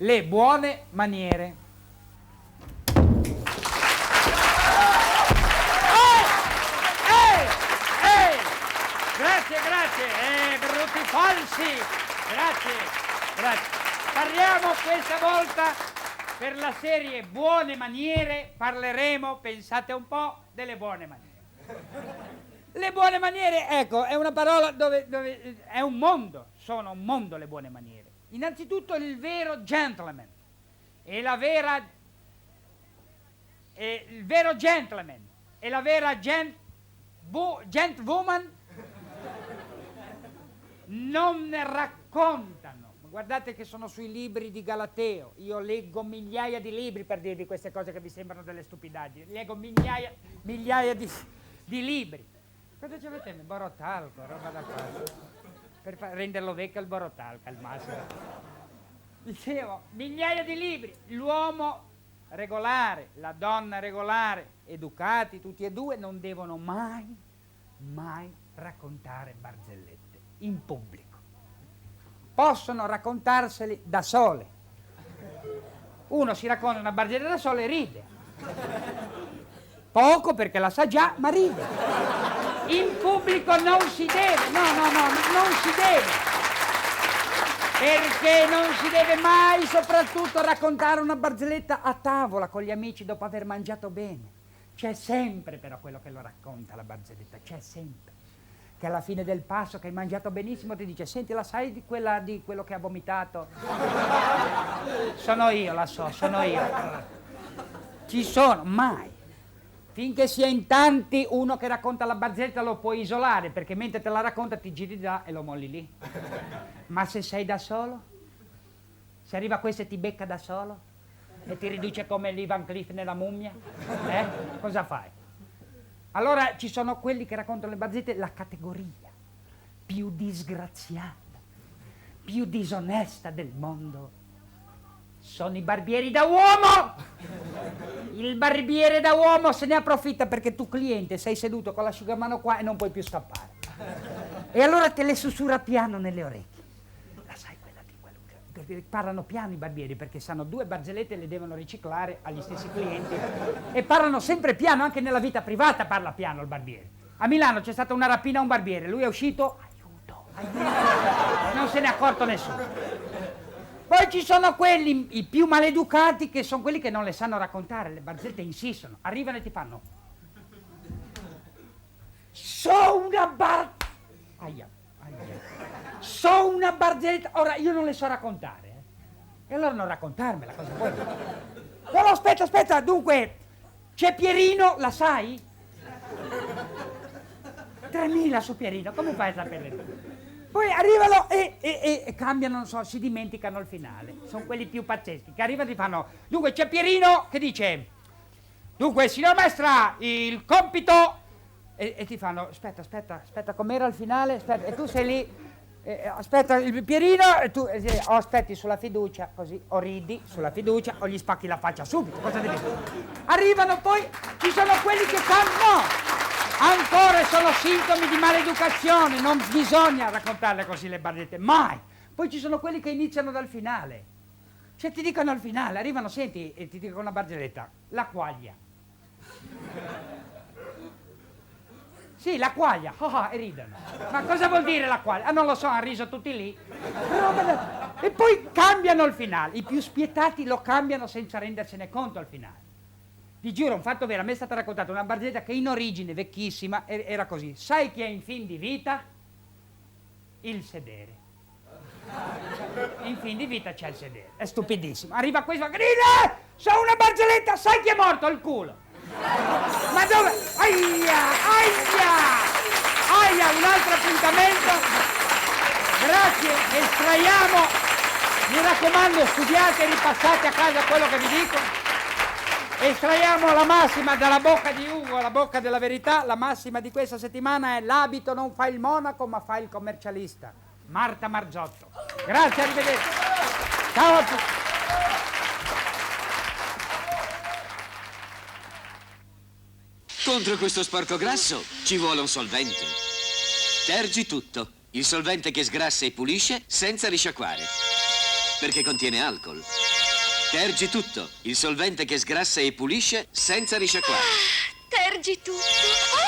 le buone maniere. Grazie, brutti falsi. Grazie. Parliamo questa volta, per la serie Buone Maniere, parleremo, pensate un po', delle buone maniere. Le buone maniere, ecco, è una parola dove è un mondo, sono un mondo le buone maniere. Innanzitutto il vero gentleman e la vera... il vero gentleman e la vera gentwoman non ne raccontano. Guardate che sono sui libri di Galateo. Io leggo migliaia di libri per dirvi queste cose che vi sembrano delle stupidaggini. Leggo migliaia di libri. Cosa ci avete? Borotalco, roba da fare. Per renderlo vecchio il borotalco, al massimo. Dicevo, migliaia di libri. L'uomo regolare, la donna regolare, educati tutti e due, non devono mai raccontare barzellette in pubblico. Possono raccontarseli da sole. Uno si racconta una barzelletta da solo e ride. Poco perché la sa già, ma ride. In pubblico non si deve, non si deve. Perché non si deve mai soprattutto raccontare una barzelletta a tavola con gli amici dopo aver mangiato bene. C'è sempre però quello che lo racconta la barzelletta, c'è sempre. Che alla fine del passo, che hai mangiato benissimo, ti dice: senti, la sai di quello che ha vomitato? Sono io, la so, sono io. Ci sono, mai. Finché si è in tanti, uno che racconta la barzelletta lo puoi isolare, perché mentre te la racconta ti giri di là e lo molli lì. Ma se sei da solo? Se arriva questo e ti becca da solo? E ti riduce come l'Ivan Cliff nella mummia? Cosa fai? Allora ci sono quelli che raccontano le barzellette, la categoria più disgraziata, più disonesta del mondo. Sono i barbieri da uomo! Il barbiere da uomo se ne approfitta perché tu cliente sei seduto con l'asciugamano qua e non puoi più scappare. E allora te le sussurra piano nelle orecchie. La sai quella di quello che... Parlano piano i barbieri perché sanno 2 barzellette e le devono riciclare agli stessi clienti. E parlano sempre piano, anche nella vita privata parla piano il barbiere. A Milano c'è stata una rapina a un barbiere, lui è uscito, aiuto. Non se ne è accorto nessuno. Poi ci sono quelli, i più maleducati, che sono quelli che non le sanno raccontare, le barzellette insistono, arrivano e ti fanno: so una barzelletta, ora io non le so raccontare, e allora non raccontarmela, cosa vuoi? No, aspetta, dunque, c'è Pierino, la sai? 3.000 su Pierino, come fai a saperle? Poi arrivano e cambiano, non so, si dimenticano il finale. Sono quelli più pazzeschi, che arrivano e ti fanno: dunque c'è Pierino che dice: dunque, signora maestra, il compito... E ti fanno: aspetta, com'era il finale? Aspetta, e tu sei lì, aspetta, il Pierino, e tu o aspetti sulla fiducia, così, o ridi sulla fiducia, o gli spacchi la faccia subito. Cosa devi fare? Arrivano poi, ci sono quelli che fanno... Ancora sono sintomi di maleducazione, non bisogna raccontarle così le barzellette, mai. Poi ci sono quelli che iniziano dal finale. Cioè ti dicono al finale, arrivano, senti, e ti dicono una barzelletta: la quaglia. Sì, la quaglia, e ridono. Ma cosa vuol dire la quaglia? Ah, non lo so, hanno riso tutti lì. E poi cambiano il finale, i più spietati lo cambiano senza rendersene conto al finale. Vi giuro, un fatto vero, a me è stata raccontata una barzelletta che in origine, vecchissima, era così: sai chi è in fin di vita? Il sedere. In fin di vita c'è il sedere, è stupidissimo. Arriva questo, grida, so una barzelletta, sai chi è morto? Il culo. Ma dove? Aia, un altro appuntamento. Grazie, estraiamo, mi raccomando, studiate e ripassate a casa quello che vi dico. Estraiamo la massima dalla bocca di Ugo, la bocca della verità. La massima di questa settimana è: l'abito non fa il monaco, ma fa il commercialista. Marta Marzotto. Grazie, arrivederci. Ciao a tutti. Contro questo sporco grasso ci vuole un solvente. Tergi tutto, il solvente che sgrassa e pulisce senza risciacquare. perché contiene alcol. Tergi tutto, il solvente che sgrassa e pulisce senza risciacquare. Tergi tutto.